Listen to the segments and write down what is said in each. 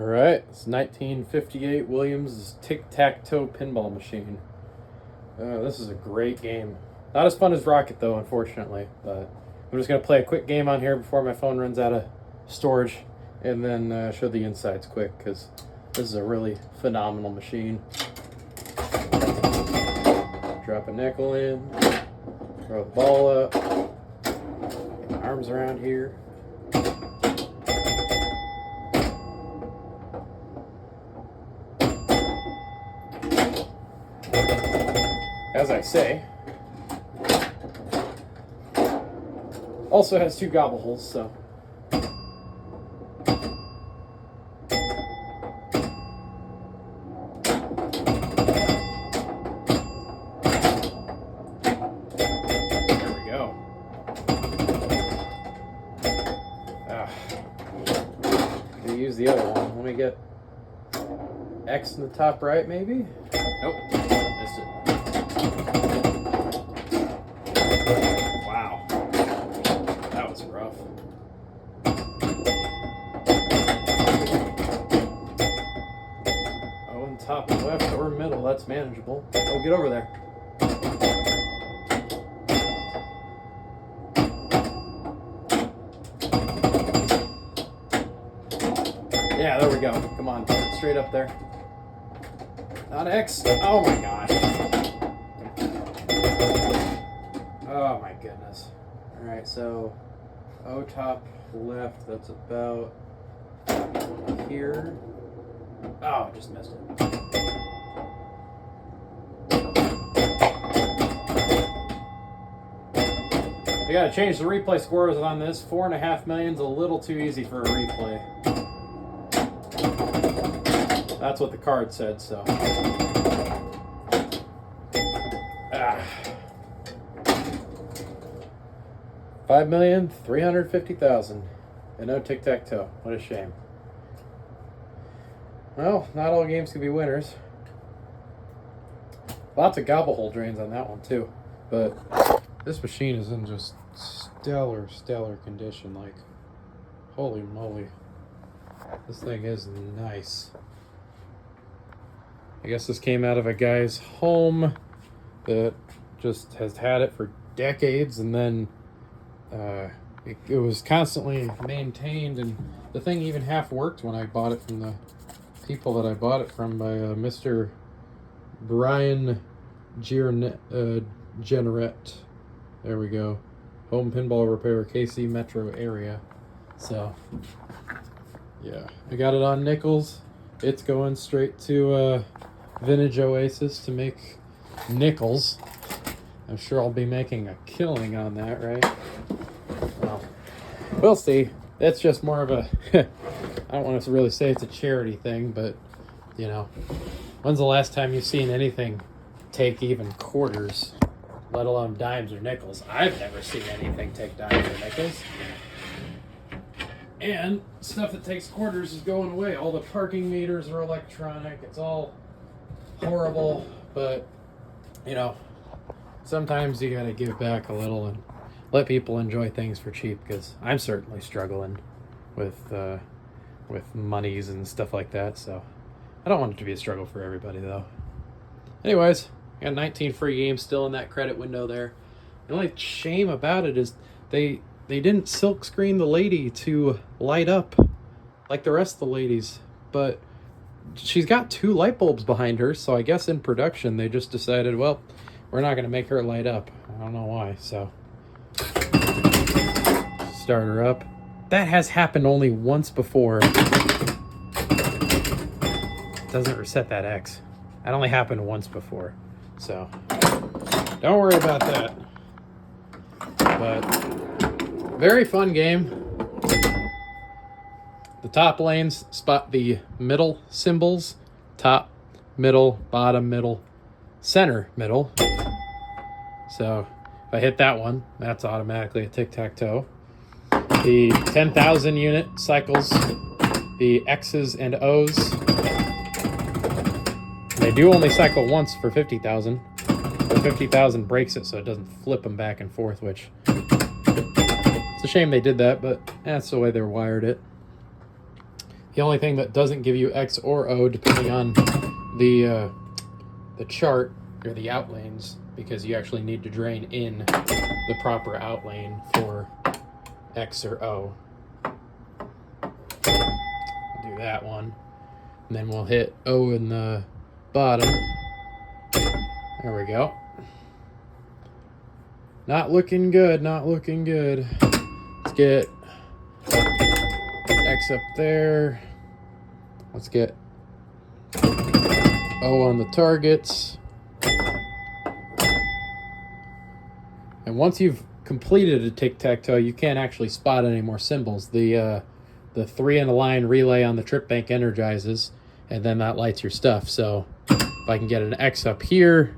All right, it's 1958 Williams Tic-Tac-Toe pinball machine. This is a great game. Not as fun as Rocket though, unfortunately, but I'm just gonna play a quick game on here before my phone runs out of storage, and then show the insides quick, because this is a really phenomenal machine. Drop a nickel in, throw the ball up, get my arms around here. As I say, also has two gobble holes, so. There we go. Gonna use the other one. Let me get X in the top right, maybe? Nope, missed it. Wow, that was rough. Oh, and top left or middle, that's manageable. Oh, get over there. Yeah, there we go. Come on, straight up there. Not X. Oh my gosh. Oh my goodness. Alright, so O top left, that's about here. Oh, just missed it. I gotta change the replay scores on this. 4.5 million's a little too easy for a replay. That's what the card said, so. 5,350,000 and no tic-tac-toe. What a shame. Well, not all games can be winners. Lots of gobble hole drains on that one too, but this machine is in just stellar condition. Like, holy moly, this thing is nice. I guess this came out of a guy's home that just has had it for decades, and then it was constantly maintained, and the thing even half worked when I bought it from the people that I bought it from, by Mr. Brian Generette. There we go. Home Pinball Repair, KC Metro area. So, yeah, I got it on nickels. It's going straight to Vintage Oasis to make nickels. I'm sure I'll be making a killing on that, right? Well, we'll see. That's just more of a, I don't want to really say it's a charity thing, but, you know, when's the last time you've seen anything take even quarters, let alone dimes or nickels? I've never seen anything take dimes or nickels. And stuff that takes quarters is going away. All the parking meters are electronic. It's all horrible, but, you know, sometimes you gotta give back a little and let people enjoy things for cheap, because I'm certainly struggling with monies and stuff like that, so I don't want it to be a struggle for everybody, though. Anyways, I got 19 free games still in that credit window there. The only shame about it is they didn't silk screen the lady to light up like the rest of the ladies, but she's got 2 light bulbs behind her, so I guess in production they just decided, well, we're not going to make her light up. I don't know why, so. Start her up. That has happened only once before. Doesn't reset that X. That only happened once before, so don't worry about that. But very fun game. The top lanes spot the middle symbols: top, middle, bottom, middle, center, middle. So if I hit that one, that's automatically a tic-tac-toe. The 10,000 unit cycles the X's and O's. They do only cycle once for 50,000. But 50,000 breaks it so it doesn't flip them back and forth, which, it's a shame they did that, but that's the way they wired it. The only thing that doesn't give you X or O, depending on the chart, or the out lanes, because you actually need to drain in the proper out lane for X or O. We'll do that one. And then we'll hit O in the bottom. There we go. Not looking good, not looking good. Let's get X up there. Let's get O on the targets. And once you've completed a tic-tac-toe, you can't actually spot any more symbols. The 3 in a line relay on the trip bank energizes, and then that lights your stuff. So if I can get an X up here,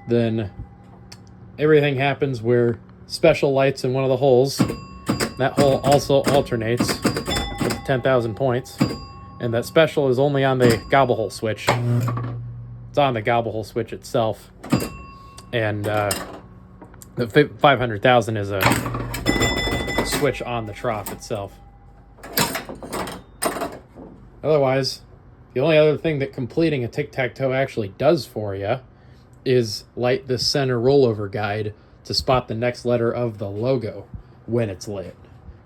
then everything happens where special lights in one of the holes. That hole also alternates with 10,000 points. And that special is only on the gobble hole switch. It's on the gobble hole switch itself. And the 500,000 is a switch on the trough itself. Otherwise, the only other thing that completing a tic-tac-toe actually does for you is light the center rollover guide to spot the next letter of the logo when it's lit.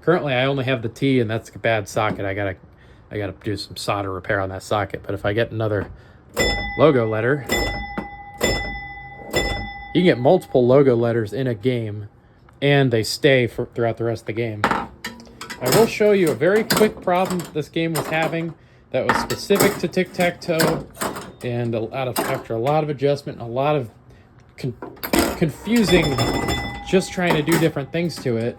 Currently, I only have the T, and that's a bad socket. I gotta do some solder repair on that socket. But if I get another logo letter, you can get multiple logo letters in a game, and they stay throughout the rest of the game. I will show you a very quick problem this game was having that was specific to tic-tac-toe, and after a lot of adjustment, and a lot of confusing, just trying to do different things to it,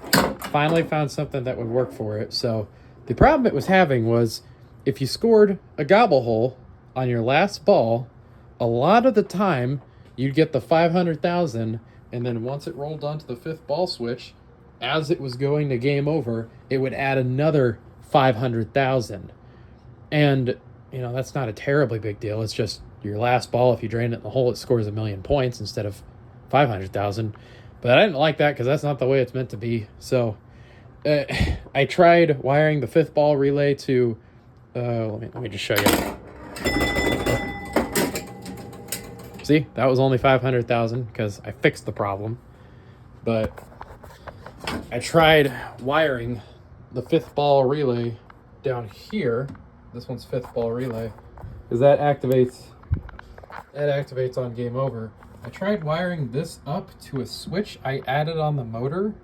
finally found something that would work for it. So the problem it was having was if you scored a gobble hole on your last ball, a lot of the time you'd get the 500,000, and then once it rolled onto the 5th ball switch, as it was going to game over, it would add another 500,000. And, you know, that's not a terribly big deal. It's just your last ball, if you drain it in the hole, it scores 1,000,000 points instead of 500,000. But I didn't like that because that's not the way it's meant to be. So I tried wiring the 5th ball relay to, let me just show you. See, that was only 500,000 because I fixed the problem. But I tried wiring the 5th ball relay down here. This one's 5th ball relay, because that activates on game over. I tried wiring this up to a switch I added on the motor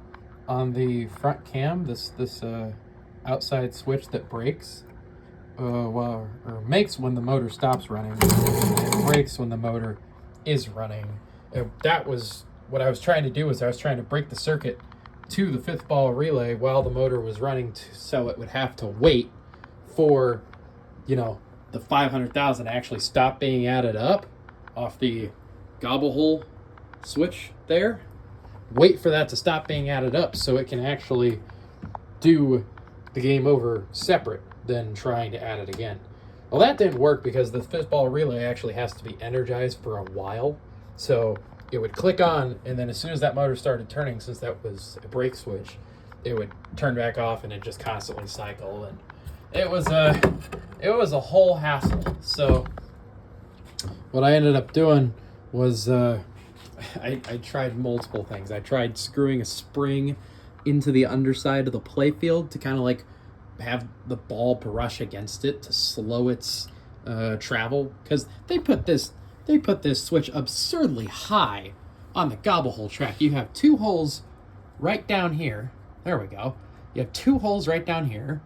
on the front cam. This outside switch that breaks, or makes when the motor stops running. It breaks when the motor is running. That was what I was trying to do. Was I was trying to break the circuit to the 5th ball relay while the motor was running, so it would have to wait for, you know, the 500,000 actually stop being added up off the gobble hole switch there. Wait for that to stop being added up so it can actually do the game over separate than trying to add it again. Well, that didn't work because the 5th ball relay actually has to be energized for a while. So it would click on, and then as soon as that motor started turning, since that was a brake switch, it would turn back off, and it just constantly cycle. And it was a whole hassle. So what I ended up doing was I tried multiple things. I tried screwing a spring into the underside of the playfield to kind of like have the ball brush against it to slow its travel, because they put this switch absurdly high on the gobble hole track. You have 2 holes right down here. There we go. You have 2 holes right down here,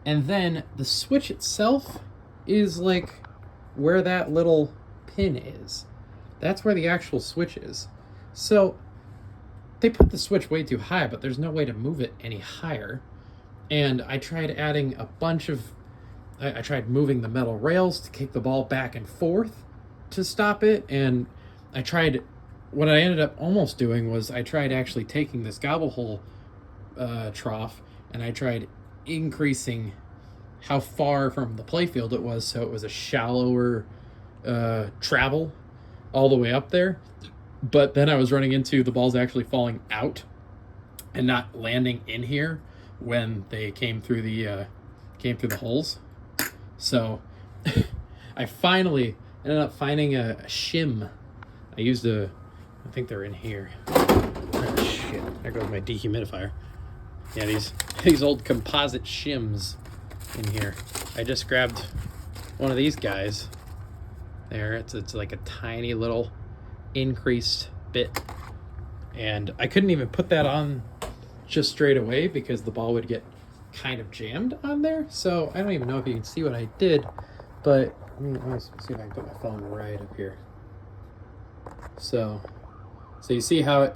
and then the switch itself is like where that little pin is. That's where the actual switch is. So they put the switch way too high, but there's no way to move it any higher. And I tried adding a bunch of, I tried moving the metal rails to kick the ball back and forth to stop it. And what I ended up almost doing was I tried actually taking this gobble hole trough, and I tried increasing how far from the playfield it was, so it was a shallower travel all the way up there. But then I was running into the balls actually falling out and not landing in here when they came through the came through the holes. So I finally ended up finding a shim. I think they're in here. Oh shit, there goes my dehumidifier. Yeah, these old composite shims in here. I just grabbed one of these guys. There, it's like a tiny little increased bit. And I couldn't even put that on just straight away because the ball would get kind of jammed on there. So I don't even know if you can see what I did, but let me see if I can put my phone right up here. So you see how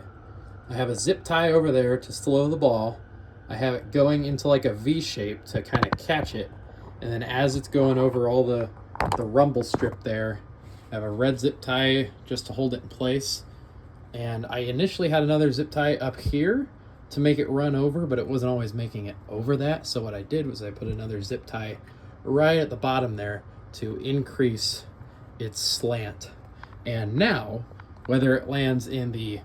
I have a zip tie over there to slow the ball. I have it going into like a V shape to kind of catch it. And then as it's going over all the rumble strip there, I have a red zip tie just to hold it in place. And I initially had another zip tie up here to make it run over, but it wasn't always making it over that. So what I did was I put another zip tie right at the bottom there to increase its slant. And now, whether it lands in the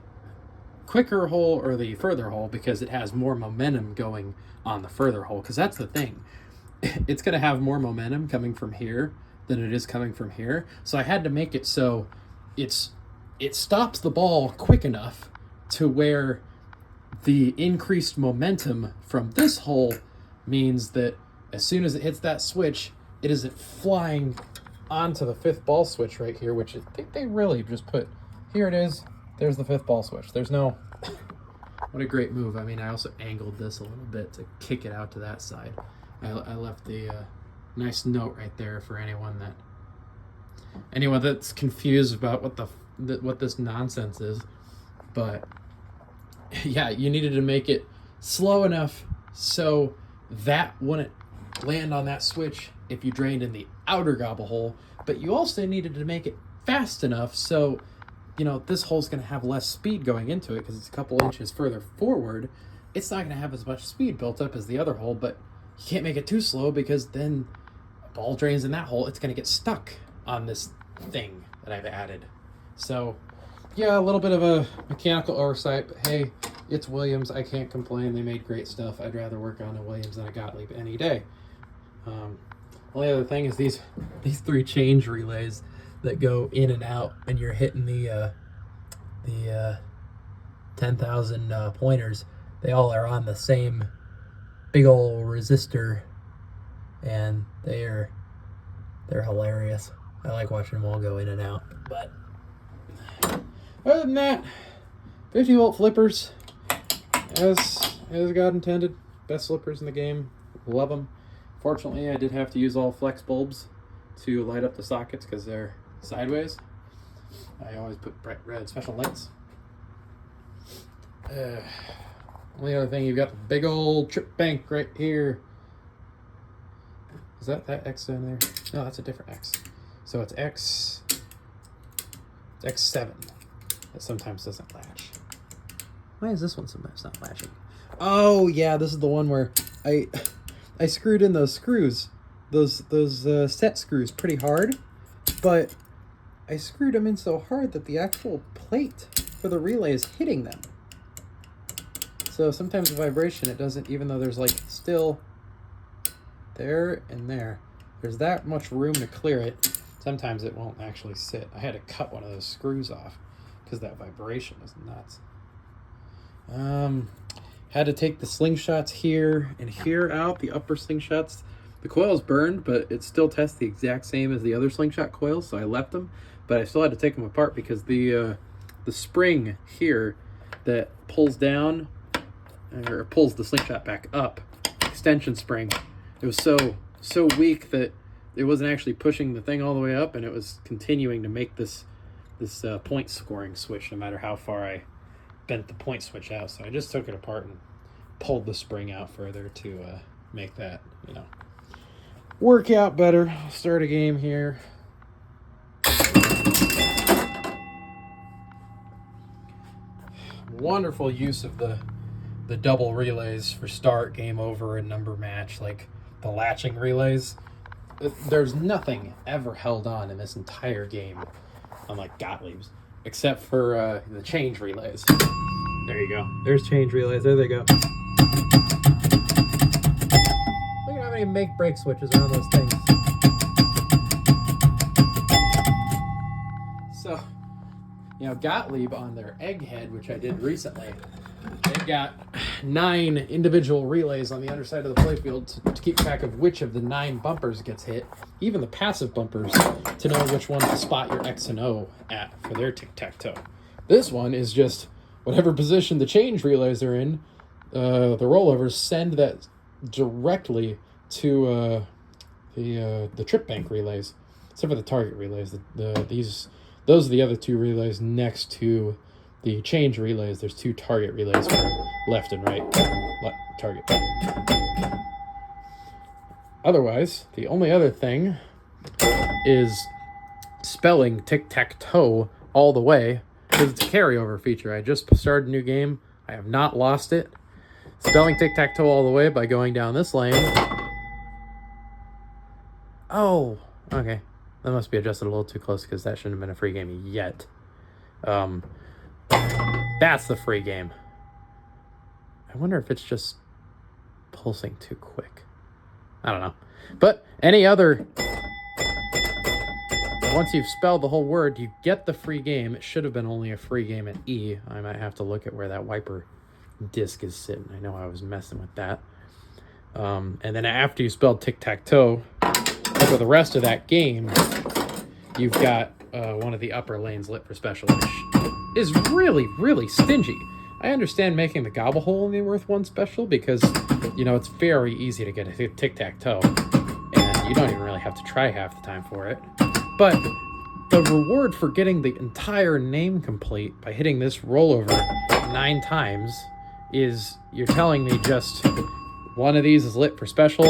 quicker hole or the further hole, because it has more momentum going on the further hole, because that's the thing. It's going to have more momentum coming from here than it is coming from here. So I had to make it so it stops the ball quick enough to where the increased momentum from this hole means that as soon as it hits that switch, it isn't flying onto the fifth ball switch right here, which I think they really just put, here it is, there's the fifth ball switch. There's no, what a great move. I mean, I also angled this a little bit to kick it out to that side. I left the nice note right there for anyone that's confused about what this nonsense is. But yeah, you needed to make it slow enough so that wouldn't land on that switch if you drained in the outer gobble hole, but you also needed to make it fast enough so, you know, this hole's going to have less speed going into it because it's a couple inches further forward. It's not going to have as much speed built up as the other hole, but you can't make it too slow because then ball drains in that hole. It's going to get stuck on this thing that I've added. So yeah, a little bit of a mechanical oversight, but hey, it's Williams. I can't complain. They made great stuff. I'd rather work on a Williams than a Gottlieb any day. Only other thing is these three change relays that go in and out, and you're hitting the 10,000 pointers. They all are on the same big old resistor, and they're hilarious. I like watching them all go in and out. But other than that, 50 volt flippers, as God intended. Best flippers in the game. Love them. Fortunately, I did have to use all flex bulbs to light up the sockets because they're sideways. I always put bright red special lights. Only other thing, you've got the big old trip bank right here. Is that X down there? No, that's a different X. So it's X7. That sometimes doesn't latch. Why is this one sometimes not latching? Oh yeah, this is the one where I screwed in those screws, those set screws pretty hard, but I screwed them in so hard that the actual plate for the relay is hitting them. So sometimes the vibration, it doesn't, even though there's like still there and there's that much room to clear it, sometimes it won't actually sit. I had to cut one of those screws off because that vibration is nuts. Had to take the slingshots here and here out, the upper slingshots. The coil's burned, but it still tests the exact same as the other slingshot coils, so I left them. But I still had to take them apart because the spring here that pulls down, or pulls the slingshot back up, extension spring, it was so weak that it wasn't actually pushing the thing all the way up, and it was continuing to make this point scoring switch no matter how far I bent the point switch out. So I just took it apart and pulled the spring out further to make that, work out better. I'll start a game here. Wonderful use of the double relays for start, game over, and number match, like the latching relays. There's nothing ever held on in this entire game, unlike Gottlieb's, except for the change relays. There you go. There's change relays. There they go. Look at how many many make break switches are on those things. So, you know, Gottlieb on their egghead, which I did recently, they've got 9 individual relays on the underside of the playfield to keep track of which of the 9 bumpers gets hit, even the passive bumpers, to know which one to spot your X and O at for their tic-tac-toe. This one is just whatever position the change relays are in, the rollovers send that directly to the trip bank relays, except for the target relays. Those are the other 2 relays next to the change relays. There's 2 target relays for left and right target. Otherwise, the only other thing is spelling tic-tac-toe all the way, because it's a carryover feature. I just started a new game. I have not lost it. Spelling tic-tac-toe all the way by going down this lane. Oh, okay. That must be adjusted a little too close because that shouldn't have been a free game yet. That's the free game. I wonder if it's just pulsing too quick. I don't know. But any other... Once you've spelled the whole word, you get the free game. It should have been only a free game at E. I might have to look at where that wiper disc is sitting. I know I was messing with that. And then after you spelled tic-tac-toe, for the rest of that game, you've got one of the upper lanes lit for special, which is really, really stingy. I understand making the gobble hole only worth 1 special because, you know, it's very easy to get a tic-tac-toe, and you don't even really have to try half the time for it. But the reward for getting the entire name complete by hitting this rollover 9 times is you're telling me just one of these is lit for special.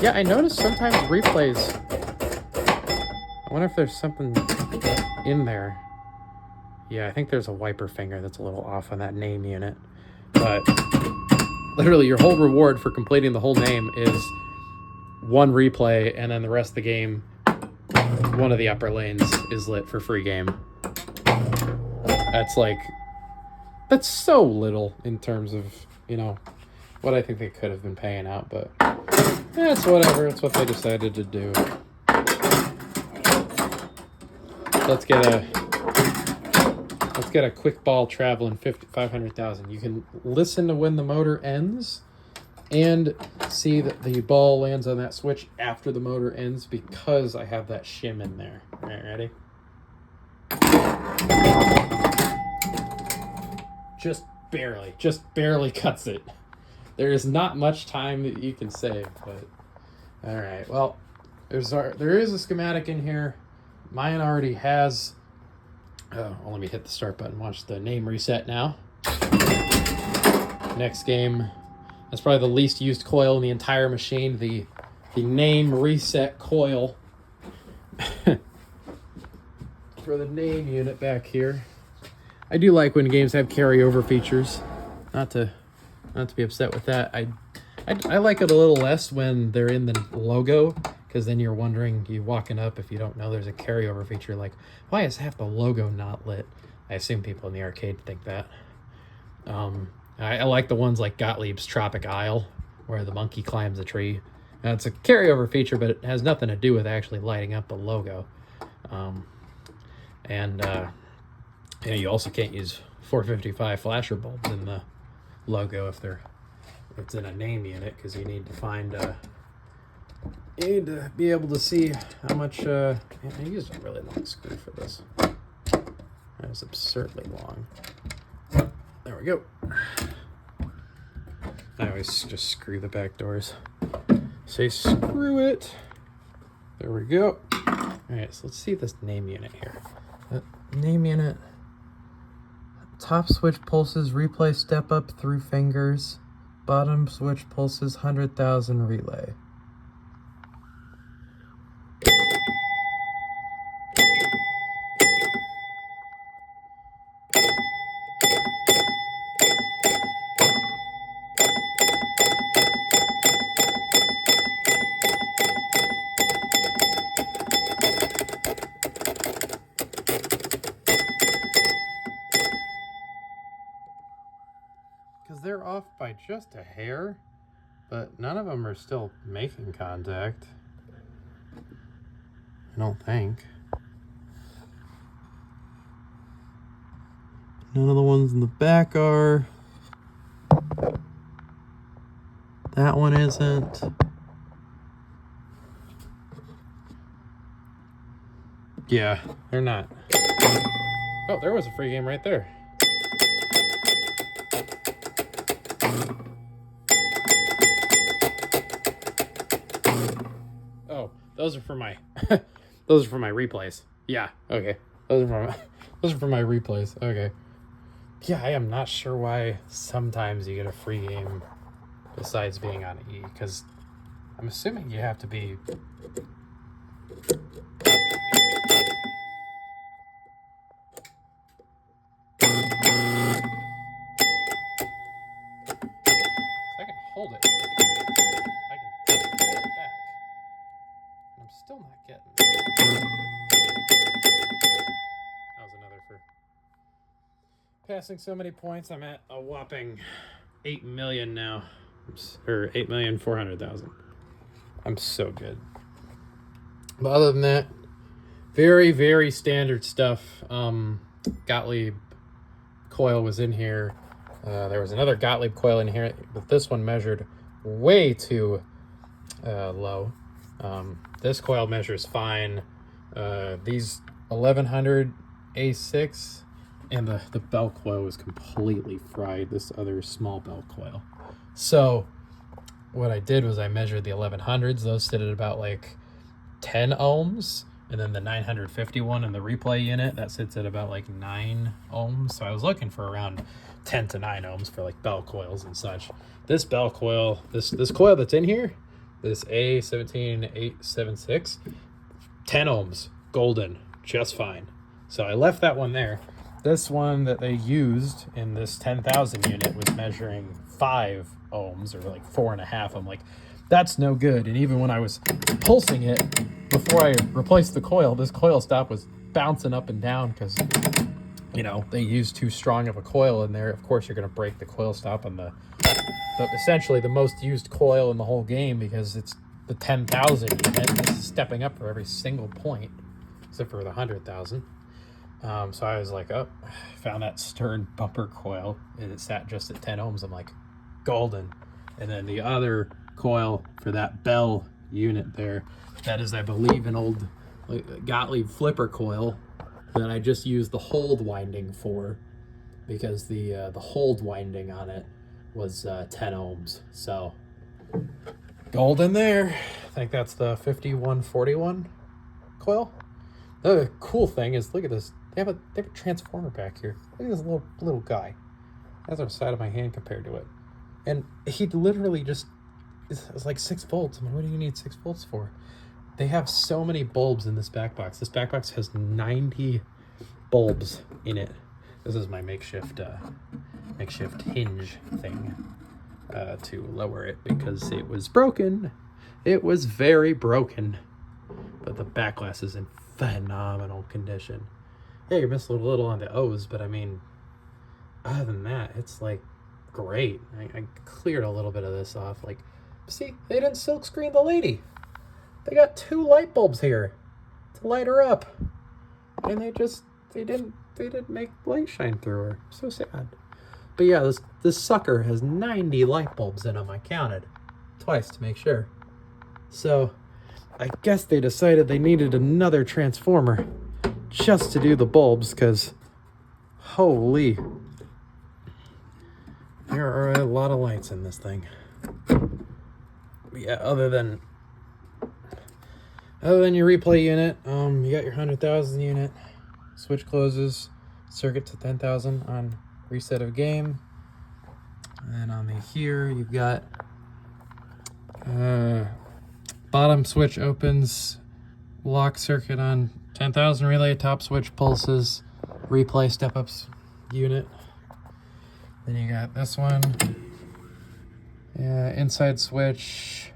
Yeah, I noticed sometimes replays. I wonder if there's something in there. Yeah, I think there's a wiper finger that's a little off on that name unit. But literally your whole reward for completing the whole name is 1 replay, and then the rest of the game, one of the upper lanes is lit for free game. That's so little in terms of, you know, what I think they could have been paying out, but it's whatever. It's what they decided to do. Let's get a quick ball traveling 500,000. You can listen to when the motor ends and see that the ball lands on that switch after the motor ends because I have that shim in there. All right, ready? Just barely cuts it. There is not much time that you can save, but all right. Well, there is a schematic in here. Mine already has. Oh, let me hit the start button. Watch the name reset now. Next game. That's probably the least used coil in the entire machine. The name reset coil for the name unit back here. I do like when games have carryover features. Not to be upset with that. I like it a little less when they're in the logo, because then you're wondering, you walking up, if you don't know there's a carryover feature, like, why is half the logo not lit? I assume people in the arcade think that. I like the ones like Gottlieb's Tropic Isle, where the monkey climbs a tree. Now, it's a carryover feature, but it has nothing to do with actually lighting up the logo. You also can't use 455 flasher bulbs in the logo if it's in a name unit, because you need to find you need to be able to see how much I used a really long screw for this. That was absurdly long. There we go. I always just screw the back doors. Say screw it. There we go. Alright, so let's see this name unit here. Name unit. Top switch pulses replay step up through fingers. Bottom switch pulses 100,000 relay. Because they're off by just a hair. but none of them are still making contact. I don't think. None of the ones in the back are. That one isn't. Yeah, they're not. Oh, there was a free game right there. Oh, those are for my those are for my replays. Yeah, okay. Those are for my replays. Okay. Yeah, I am not sure why sometimes you get a free game besides being on E, because I'm assuming you have to be I can hold it. I can get it back. I'm still not getting it. That was another for passing so many points. I'm at a whopping 8 million now. Or 8,400,000. I'm so good. But other than that, very, very standard stuff. Gottlieb coil was in here. There was another Gottlieb coil in here, but this one measured way too low. This coil measures fine. These 1100 A6 and the bell coil was completely fried, this other small bell coil. So what I did was I measured the 1100s. Those sit at about like 10 ohms. And then the 951 in the replay unit, that sits at about like 9 ohms. So I was looking for around 10 to 9 ohms for like bell coils and such. This bell coil, this coil that's in here, this A17876, 10 ohms, golden, just fine. So I left that one there. This one that they used in this 10,000 unit was measuring 5 ohms, or like 4.5. I'm like, that's no good. And even when I was pulsing it, before I replaced the coil, this coil stop was bouncing up and down because, you know, they used too strong of a coil in there. Of course, you're going to break the coil stop on the essentially the most used coil in the whole game, because it's the 10,000 unit. It's stepping up for every single point, except for the 100,000. So I was like, oh, I found that Stern bumper coil, and it sat just at 10 ohms. I'm like, golden. And then the other coil for that bell unit there, that is, I believe, an old Gottlieb flipper coil that I just used the hold winding for, because the hold winding on it was 10 ohms. So golden there. I think that's the 5141 coil. The other cool thing is, look at this. They have a transformer back here. Look at this little guy. That's the side of my hand compared to it. And he literally just, it's like 6 volts. I mean, what do you need 6 volts for? They have so many bulbs in this back box. This back box has 90 bulbs in it. This is my makeshift hinge thing to lower it, because it was broken. It was very broken. But the back glass is in phenomenal condition. Yeah, you're missing a little on the O's, but I mean, other than that, it's like great. I cleared a little bit of this off. Like, see, they didn't silk screen the lady. They got 2 light bulbs here to light her up, and they didn't make light shine through her. So sad. But yeah, this sucker has 90 light bulbs in them. I counted twice to make sure. So I guess they decided they needed another transformer just to do the bulbs, because holy, there are a lot of lights in this thing. But yeah, other than your replay unit, you got your 100,000 unit, switch closes, circuit to 10,000 on reset of game. And then on the here, you've got bottom switch opens, lock circuit on 10,000 relay, top switch pulses, replay step-ups unit. Then you got this one, inside switch,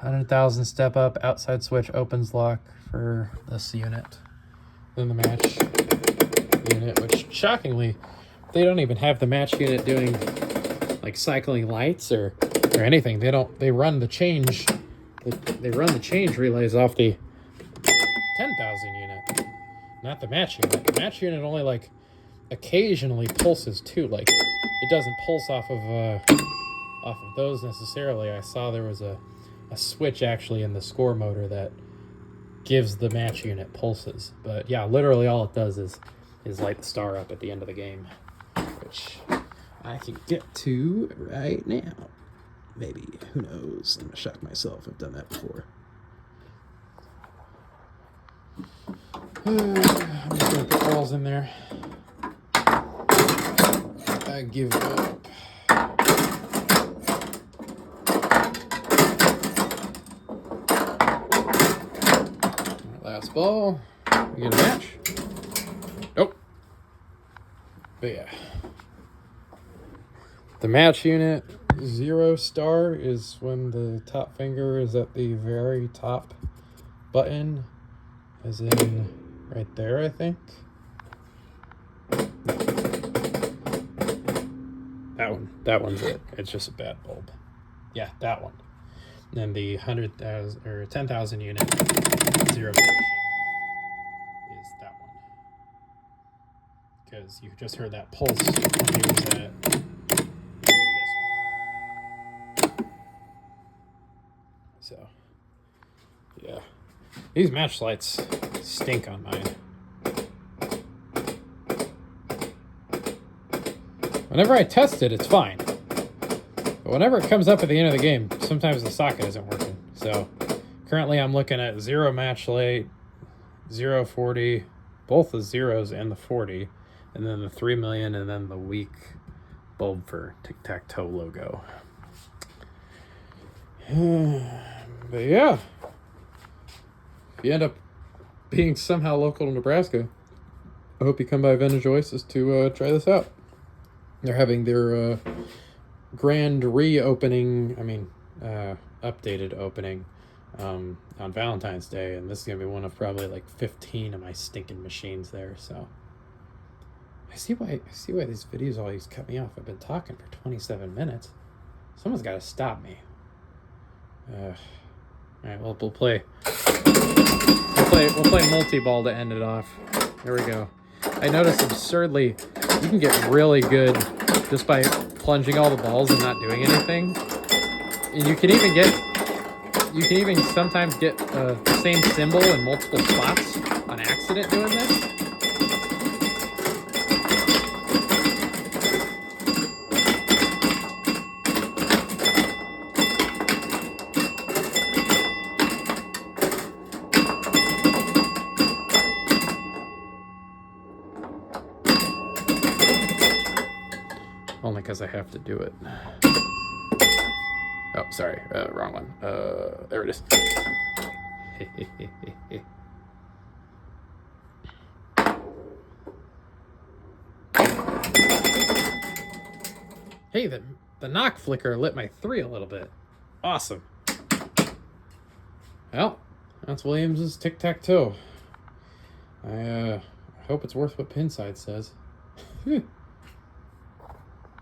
100,000 step up, outside switch opens lock for this unit. Then the match unit, which shockingly, they don't even have the match unit doing like cycling lights or or anything. They run the change. They run the change relays off the 10,000 unit, not the match unit. The match unit only like occasionally pulses too. Like it doesn't pulse off of those necessarily. I saw there was a switch actually in the score motor that gives the match unit pulses. But yeah, literally all it does is light the star up at the end of the game, which I can get to right now. Maybe, who knows? I'm gonna shock myself. I've done that before. I'm just gonna put balls in there. I give up. Last ball. We get a match. Nope. But yeah. The match unit 0 star is when the top finger is at the very top button, as in right there, I think. That one's it. It's just a bad bulb. Yeah, that one. And then the 100,000 or 10,000 unit 0 position is that one. Because you just heard that pulse when he was at this one. So, yeah. These match lights stink on mine. Whenever I test it, it's fine. But whenever it comes up at the end of the game, sometimes the socket isn't working. So currently I'm looking at 0 match light, 0 40, both the zeros and the 40, and then the 3 million, and then the weak bulb for Tic-Tac-Toe logo. But yeah, if you end up being somehow local to Nebraska, I hope you come by Vintage Oasis to try this out. They're having their grand reopening, updated opening on Valentine's Day, and this is going to be one of probably like 15 of my stinking machines there, so I see why these videos always cut me off. I've been talking for 27 minutes. Someone's got to stop me. All right, well, we'll play multi-ball to end it off. There we go. I noticed absurdly, you can get really good just by plunging all the balls and not doing anything. And you can even sometimes get the same symbol in multiple spots on accident doing this. Only because I have to do it. Oh, sorry, wrong one. There it is. Hey, the knock flicker lit my 3 a little bit. Awesome. Well, that's Williams's Tic-Tac-Toe. I hope it's worth what Pinside says.